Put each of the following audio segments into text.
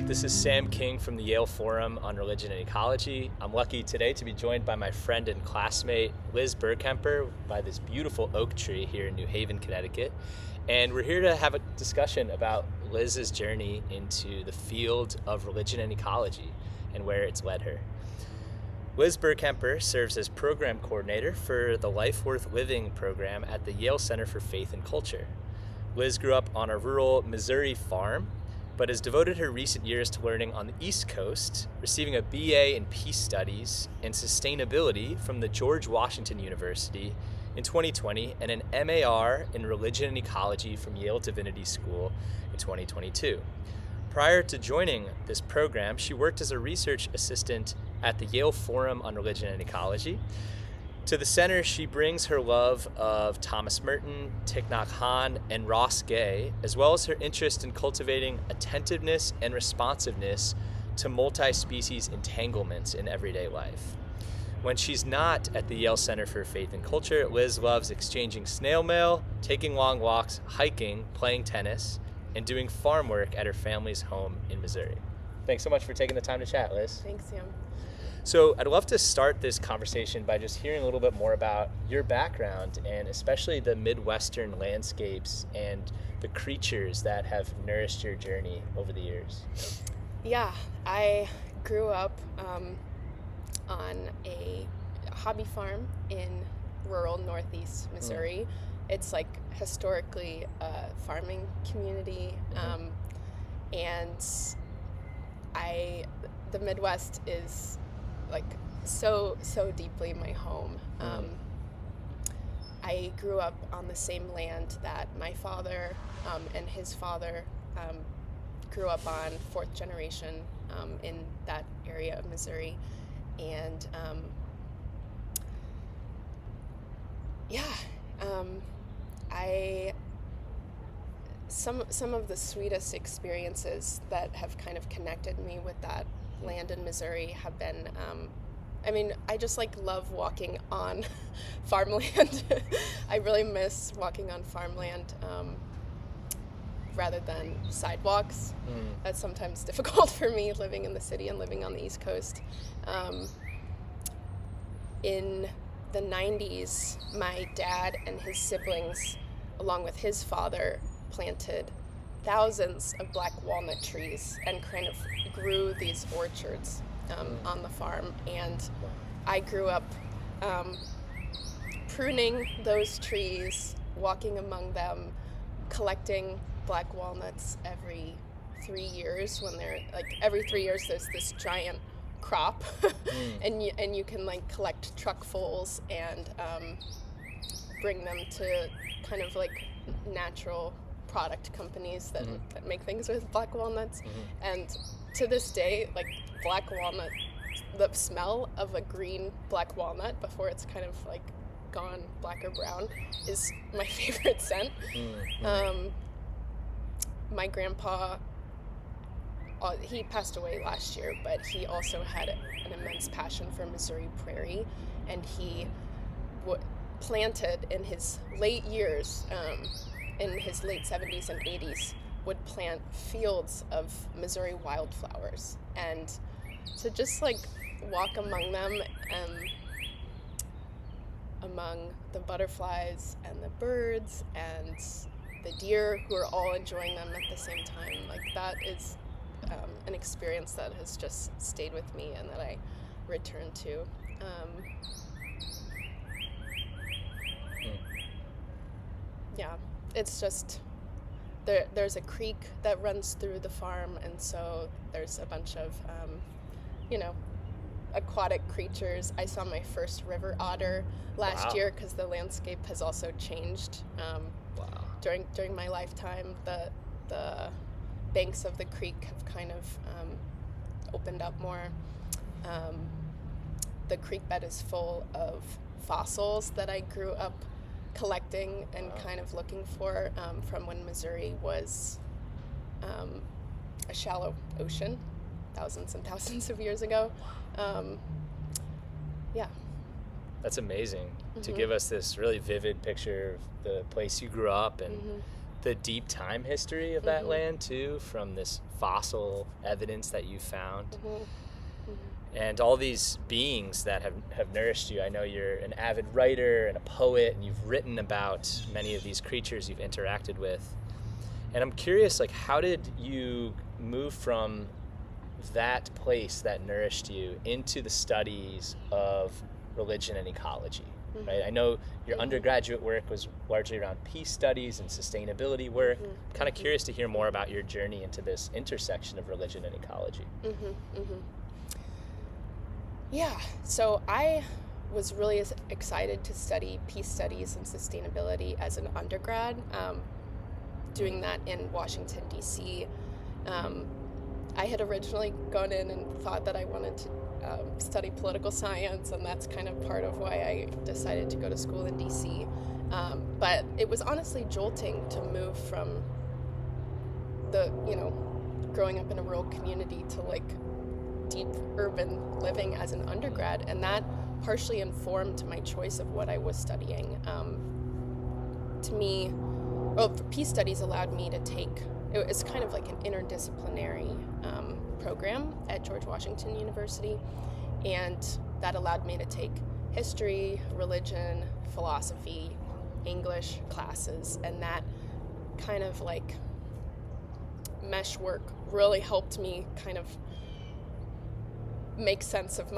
This is Sam King from the Yale Forum on Religion and Ecology. I'm lucky today to be joined by my friend and classmate, Liz Burkemper, by this beautiful oak tree here in New Haven, Connecticut. And we're here to have a discussion about Liz's journey into the field of religion and ecology and where it's led her. Liz Burkemper serves as program coordinator for the Life Worth Living program at the Yale Center for Faith and Culture. Liz grew up on a rural Missouri farm, but has devoted her recent years to learning on the East Coast, receiving a BA in Peace Studies and Sustainability from the George Washington University in 2020 and an MAR in Religion and Ecology from Yale Divinity School in 2022. Prior to joining this program, she worked as a research assistant at the Yale Forum on Religion and Ecology. To the center, she brings her love of Thomas Merton, Thich Nhat Hanh, and Ross Gay, as well as her interest in cultivating attentiveness and responsiveness to multi-species entanglements in everyday life. When she's not at the Yale Center for Faith and Culture, Liz loves exchanging snail mail, taking long walks, hiking, playing tennis, and doing farm work at her family's home in Missouri. Thanks so much for taking the time to chat, Liz. Thanks, Sam. So I'd love to start this conversation by just hearing a little bit more about your background and especially the Midwestern landscapes and the creatures that have nourished your journey over the years. Yeah, I grew up on a hobby farm in rural Northeast Missouri. It's like historically a farming community, and the Midwest is like so deeply my home. I grew up on the same land that my father and his father grew up on, fourth generation in that area of Missouri, and some of the sweetest experiences that have kind of connected me with that land in Missouri have been, I just love walking on farmland. I really miss walking on farmland rather than sidewalks. That's sometimes difficult for me living in the city and living on the East Coast. In the 90s, my dad and his siblings, along with his father, planted thousands of black walnut trees and kind of grew these orchards on the farm. And I grew up pruning those trees, walking among them, collecting black walnuts every 3 years. When they're every 3 years there's this giant crop, and you can collect truckfuls and bring them to kind of natural product companies that make things with black walnuts. And to this day, black walnut, the smell of a green black walnut before it's kind of gone black or brown is my favorite scent. My grandpa, he passed away last year, but he also had an immense passion for Missouri prairie, and he planted in his late years, in his late 70s and 80s, would plant fields of Missouri wildflowers. And to just walk among them, among the butterflies and the birds and the deer who are all enjoying them at the same time, that is an experience that has just stayed with me and that I return to. Yeah, it's just, there's a creek that runs through the farm, and so there's a bunch of, aquatic creatures. I saw my first river otter last year because the landscape has also changed. During my lifetime, the banks of the creek have kind of opened up more. The creek bed is full of fossils that I grew up collecting and kind of looking for from when Missouri was a shallow ocean thousands and thousands of years ago. That's amazing to give us this really vivid picture of the place you grew up and the deep time history of that land too, from this fossil evidence that you found. And all these beings that have nourished you. I know you're an avid writer and a poet, and you've written about many of these creatures you've interacted with. And I'm curious, like, how did you move from that place that nourished you into the studies of religion and ecology? Right? I know your undergraduate work was largely around peace studies and sustainability work. I'm kind of curious to hear more about your journey into this intersection of religion and ecology. Yeah, so I was really excited to study peace studies and sustainability as an undergrad, doing that in Washington, D.C. I had originally gone in and thought that I wanted to study political science, and that's kind of part of why I decided to go to school in D.C. But it was honestly jolting to move from growing up in a rural community to like deep urban living as an undergrad, and that partially informed my choice of what I was studying. For peace studies allowed me to take, it was kind of like an interdisciplinary program at George Washington University, and that allowed me to take history, religion, philosophy, English classes, and that kind of like mesh work really helped me kind of make sense of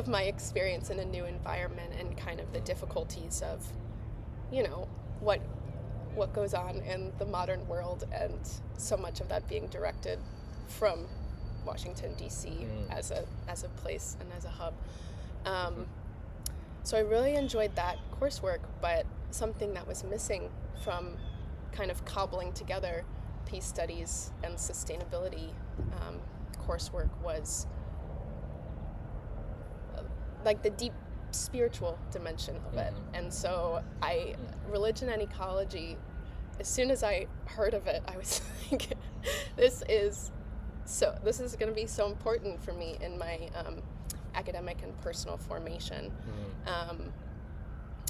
my experience in a new environment, and kind of the difficulties of, what goes on in the modern world, and so much of that being directed from Washington, D.C. as a place and as a hub. So I really enjoyed that coursework, but something that was missing from kind of cobbling together peace studies and sustainability coursework was like the deep spiritual dimension of it. And so religion and ecology, as soon as I heard of it, I was like, this is going to be so important for me in my academic and personal formation.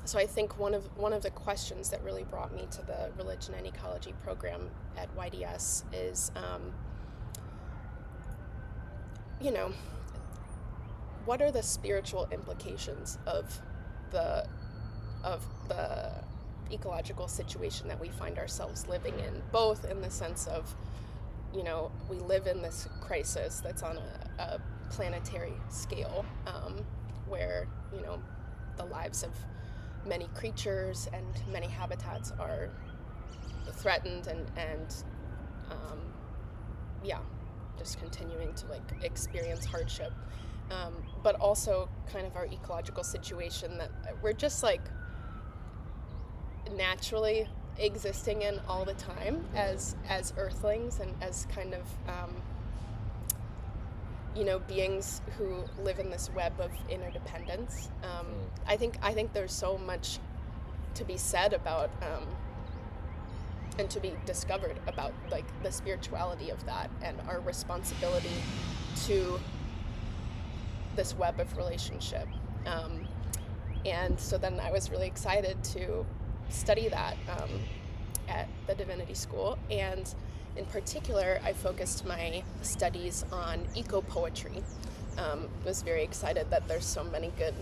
So I think one of the questions that really brought me to the religion and ecology program at YDS is, what are the spiritual implications of the ecological situation that we find ourselves living in, both in the sense of, we live in this crisis that's on a planetary scale, where, the lives of many creatures and many habitats are threatened and just continuing to like experience hardship. But also kind of our ecological situation that we're just like naturally existing in all the time as earthlings, and as kind of beings who live in this web of interdependence. I think there's so much to be said about and to be discovered about like the spirituality of that, and our responsibility to this web of relationship. And so then I was really excited to study that at the Divinity School, and in particular I focused my studies on eco-poetry. Was very excited that there's so many good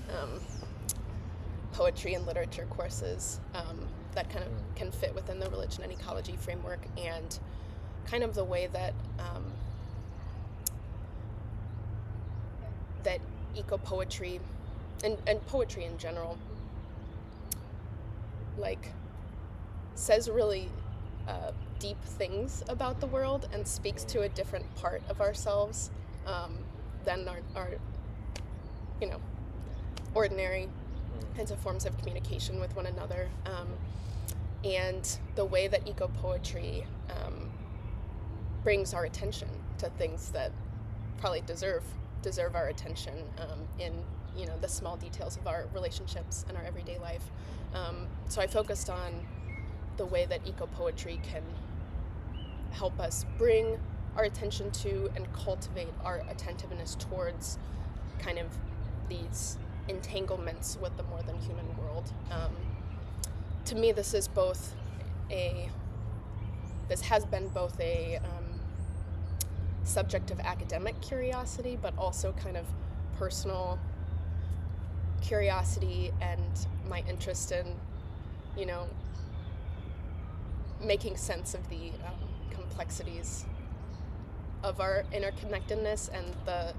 poetry and literature courses that kind of can fit within the religion and ecology framework, and kind of the way that that eco-poetry and poetry in general like says really deep things about the world, and speaks to a different part of ourselves than our ordinary kinds of forms of communication with one another. And the way that eco-poetry brings our attention to things that probably deserve our attention in the small details of our relationships and our everyday life. So I focused on the way that eco-poetry can help us bring our attention to and cultivate our attentiveness towards kind of these entanglements with the more than human world. To me, this is both a this has been both a subject of academic curiosity, but also kind of personal curiosity and my interest in, making sense of the complexities of our interconnectedness and the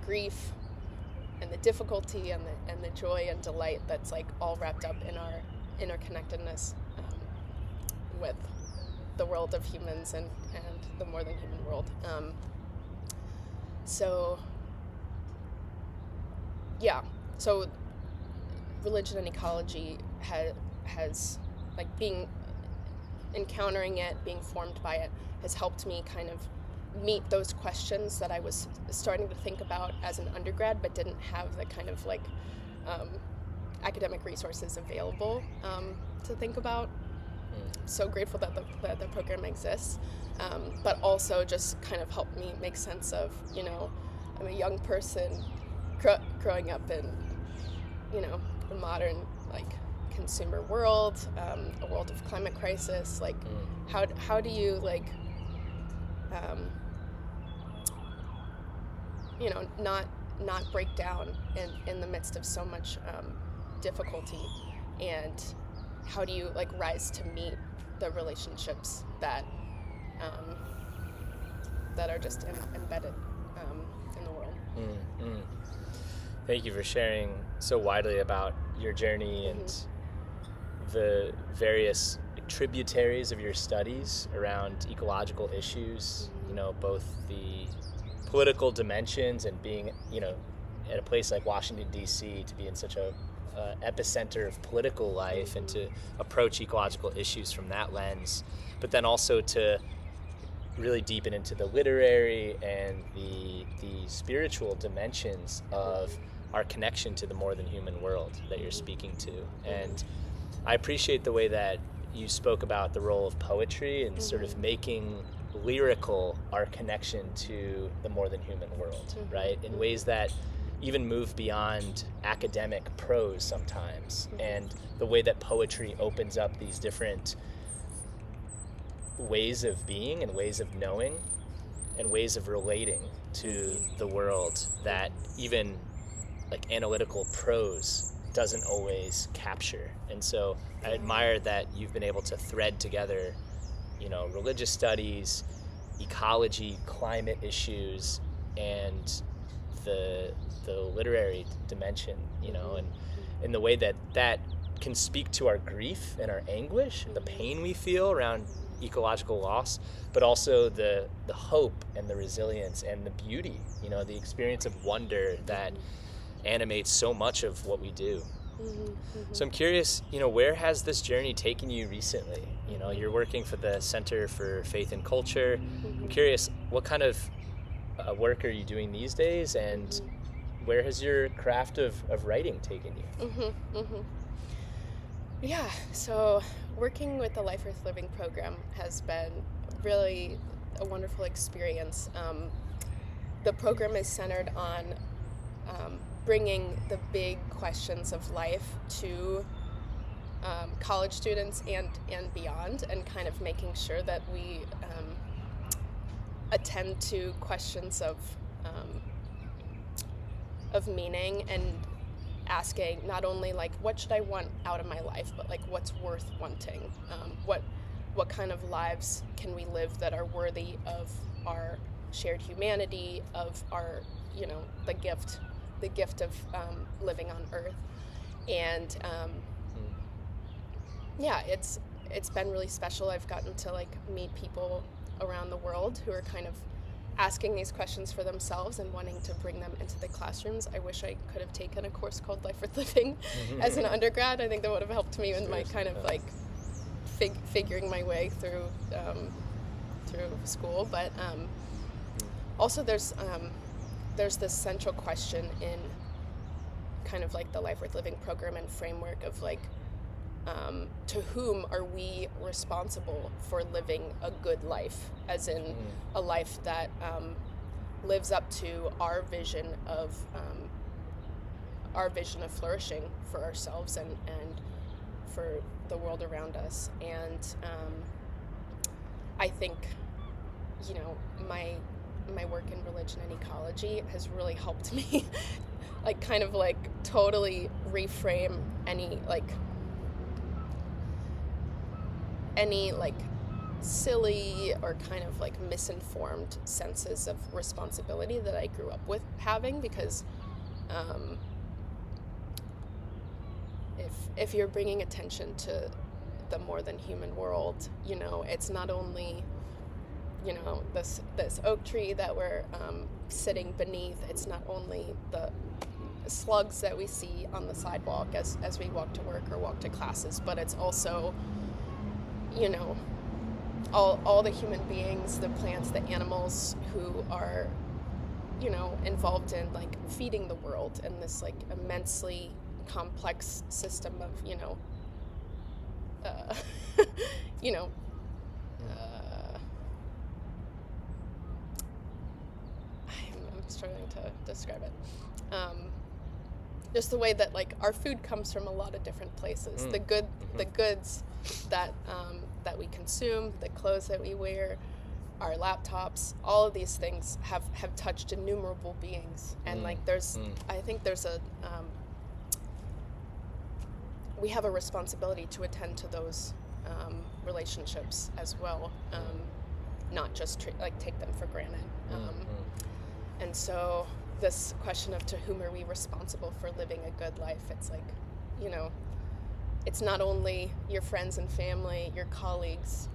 grief and the difficulty and the joy and delight that's like all wrapped up in our interconnectedness with the world of humans and the more than human world. So religion and ecology has like encountering it, being formed by it, has helped me kind of meet those questions that I was starting to think about as an undergrad, but didn't have the kind of like academic resources available to think about. So grateful that the program exists, but also just kind of helped me make sense of, I'm a young person growing up in, the modern like consumer world, a world of climate crisis. Like, how do you like, not break down in the midst of so much difficulty, and how do you like rise to meet the relationships that are just embedded in the world. Thank you for sharing so widely about your journey and the various tributaries of your studies around ecological issues, both the political dimensions and being, at a place like Washington, D.C., to be in such a epicenter of political life and to approach ecological issues from that lens, but then also to really deepen into the literary and the spiritual dimensions of our connection to the more than human world that you're speaking to. And I appreciate the way that you spoke about the role of poetry and sort of making lyrical our connection to the more than human world, right? In ways that even move beyond academic prose sometimes, and the way that poetry opens up these different ways of being and ways of knowing and ways of relating to the world that even like analytical prose doesn't always capture. And so I admire that you've been able to thread together, religious studies, ecology, climate issues, and the literary dimension, and in the way that can speak to our grief and our anguish, the pain we feel around ecological loss, but also the hope and the resilience and the beauty, the experience of wonder that animates so much of what we do. So I'm curious, where has this journey taken you recently? You're working for the Center for Faith and Culture. I'm curious, what kind of work are you doing these days, and where has your craft of writing taken you? Yeah, so working with the Life Worth Living program has been really a wonderful experience. The program is centered on bringing the big questions of life to college students and beyond, and kind of making sure that we attend to questions of meaning, and asking not only like what should I want out of my life, but like what's worth wanting. What kind of lives can we live that are worthy of our shared humanity, of our the gift of living on Earth. And it's been really special. I've gotten to like meet people around the world who are kind of asking these questions for themselves and wanting to bring them into the classrooms. I wish I could have taken a course called Life Worth Living as an undergrad. I think that would have helped me in my kind of like figuring my way through school. But also there's this central question in kind of like the Life Worth Living program and framework of like, to whom are we responsible for living a good life, as in a life that lives up to our vision of flourishing for ourselves and for the world around us. And I think, you know, my work in religion and ecology has really helped me like kind of like totally reframe any silly or kind of like misinformed senses of responsibility that I grew up with having, because if you're bringing attention to the more than human world, you know, it's not only, you know, this oak tree that we're sitting beneath, it's not only the slugs that we see on the sidewalk as we walk to work or walk to classes, but it's also, you know, all the human beings, the plants, the animals who are, you know, involved in like feeding the world in this like immensely complex system of, you know, you know, I'm struggling to describe it. Just the way that like our food comes from a lot of different places. The goods that that we consume, the clothes that we wear, our laptops, all of these things have touched innumerable beings. And like I think there's a we have a responsibility to attend to those relationships as well, not just take them for granted. And so this question of to whom are we responsible for living a good life, it's like, you know, it's not only your friends and family, your colleagues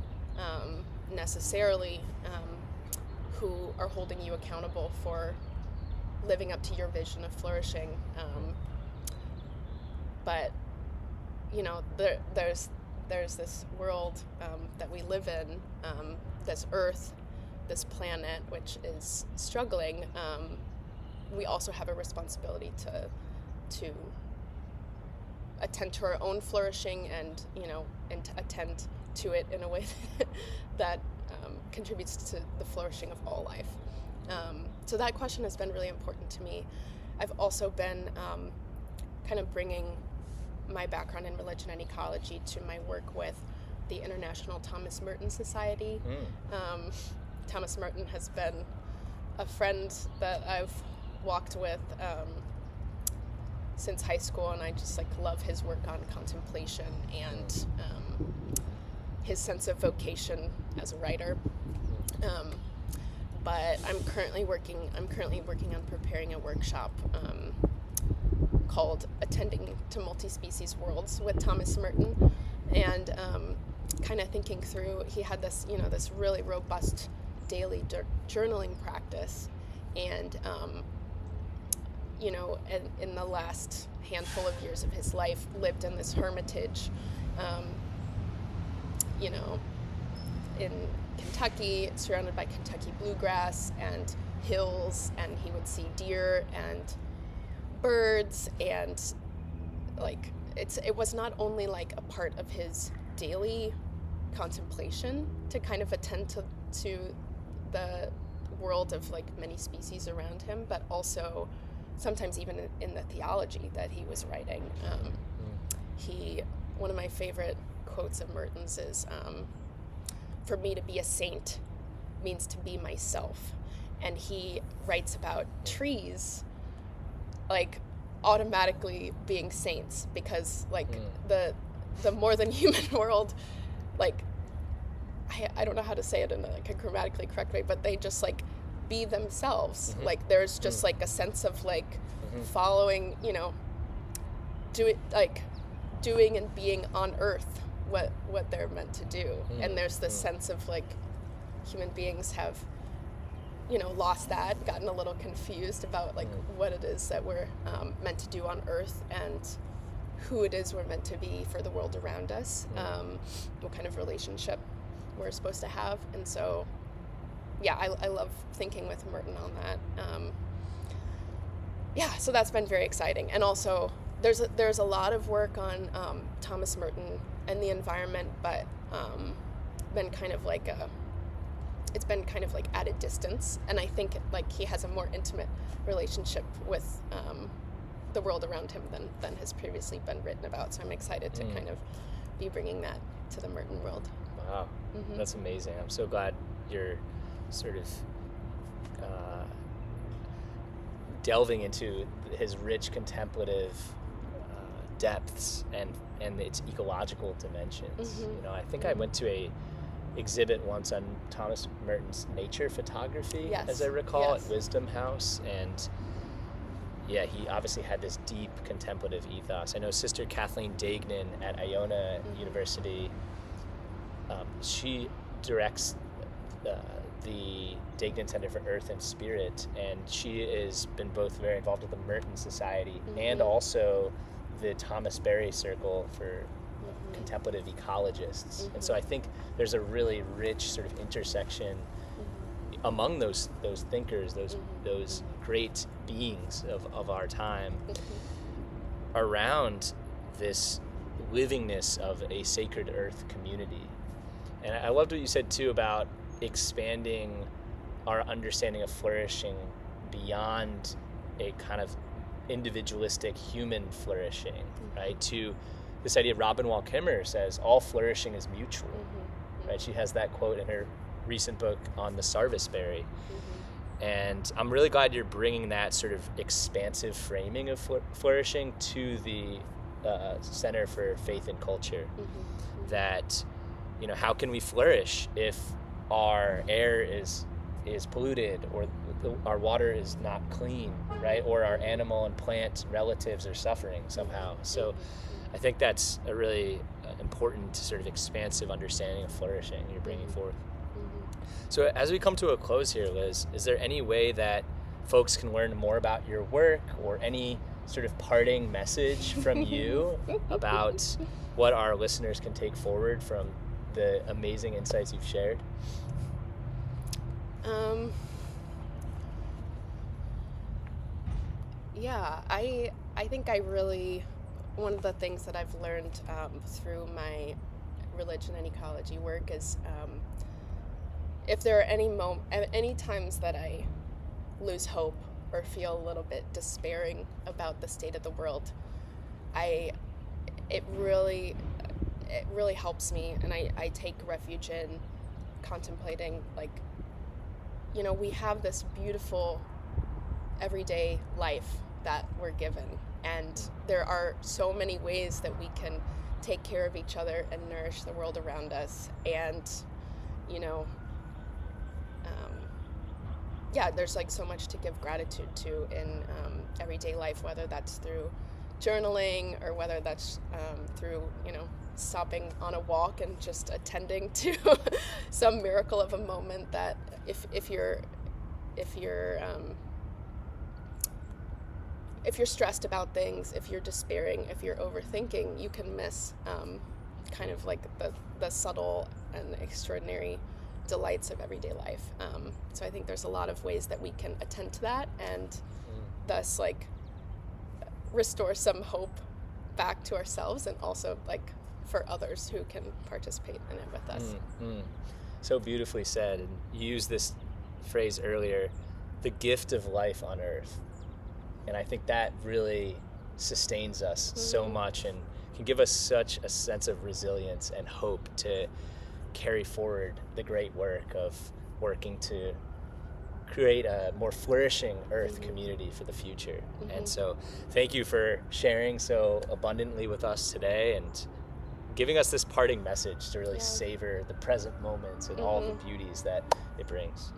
necessarily who are holding you accountable for living up to your vision of flourishing, but you know, there's this world that we live in, this earth, this planet, which is struggling. We also have a responsibility to attend to our own flourishing and, you know, and to attend to it in a way that contributes to the flourishing of all life. So that question has been really important to me. I've also been kind of bringing my background in religion and ecology to my work with the International Thomas Merton Society. Thomas Merton has been a friend that I've walked with since high school, and I just like love his work on contemplation and his sense of vocation as a writer. But I'm currently working on preparing a workshop called Attending to Multispecies Worlds with Thomas Merton, and kind of thinking through, he had this, you know, this really robust daily journaling practice, and you know, in the last handful of years of his life, lived in this hermitage, you know, in Kentucky, surrounded by Kentucky bluegrass and hills, and he would see deer and birds, and like it was not only like a part of his daily contemplation to kind of attend to the world of like many species around him, but also sometimes even in the theology that he was writing. One of my favorite quotes of Merton's is, for me to be a saint means to be myself. And he writes about trees like automatically being saints, because like the more than human world, like I don't know how to say it in like a grammatically correct way, but they just like be themselves. Like there's just like a sense of like following, you know, doing and being on earth what they're meant to do. And there's this sense of like human beings have, you know, lost that, gotten a little confused about like what it is that we're meant to do on earth and who it is we're meant to be for the world around us, what kind of relationship we're supposed to have. And so yeah, I love thinking with Merton on that. So that's been very exciting. And also there's a lot of work on Thomas Merton and the environment, but been kind of like it's been kind of like at a distance, and I think like he has a more intimate relationship with the world around him than has previously been written about. So I'm excited to kind of be bringing that to the Merton world. Wow. Wow, that's amazing. I'm so glad you're sort of delving into his rich contemplative depths and its ecological dimensions. You know, I think I went to a exhibit once on Thomas Merton's nature photography, as I recall, at Wisdom House, and yeah, he obviously had this deep contemplative ethos. I know Sister Kathleen Dagnan at Iona University, she directs the Dagnan Center for Earth and Spirit, and she has been both very involved with the Merton Society and also the Thomas Berry Circle for contemplative ecologists. And so I think there's a really rich sort of intersection among those thinkers, those great beings of our time, around this livingness of a sacred earth community. And I loved what you said too about expanding our understanding of flourishing beyond a kind of individualistic human flourishing, right? To this idea, Robin Wall Kimmerer says all flourishing is mutual, right? She has that quote in her recent book on the sarvisberry. And I'm really glad you're bringing that sort of expansive framing of flourishing to the Center for Faith and Culture. That, you know, how can we flourish if our air is polluted, or our water is not clean, right? Or our animal and plant relatives are suffering somehow. So I think that's a really important sort of expansive understanding of flourishing you're bringing forth. So as we come to a close here, Liz, is there any way that folks can learn more about your work, or any sort of parting message from you about what our listeners can take forward from the amazing insights you've shared? Yeah, I think one of the things that I've learned through my religion and ecology work is if there are any times that I lose hope or feel a little bit despairing about the state of the world, it really helps me, and I take refuge in contemplating, like, you know, we have this beautiful everyday life that we're given, and there are so many ways that we can take care of each other and nourish the world around us. And, you know, there's like so much to give gratitude to in everyday life, whether that's through journaling or whether that's through, you know, stopping on a walk and just attending to some miracle of a moment that if you're stressed about things, if you're despairing, if you're overthinking, you can miss kind of like the subtle and extraordinary delights of everyday life. So I think there's a lot of ways that we can attend to that, and thus like restore some hope back to ourselves, and also like for others who can participate in it with us. So beautifully said. And you used this phrase earlier, the gift of life on earth. And I think that really sustains us so much, and can give us such a sense of resilience and hope to carry forward the great work of working to create a more flourishing earth community for the future. And so thank you for sharing so abundantly with us today, and giving us this parting message to really savor the present moments and all the beauties that it brings.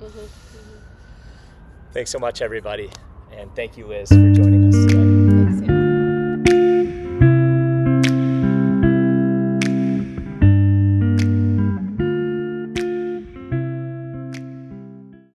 Thanks so much, everybody. And thank you, Liz, for joining us today.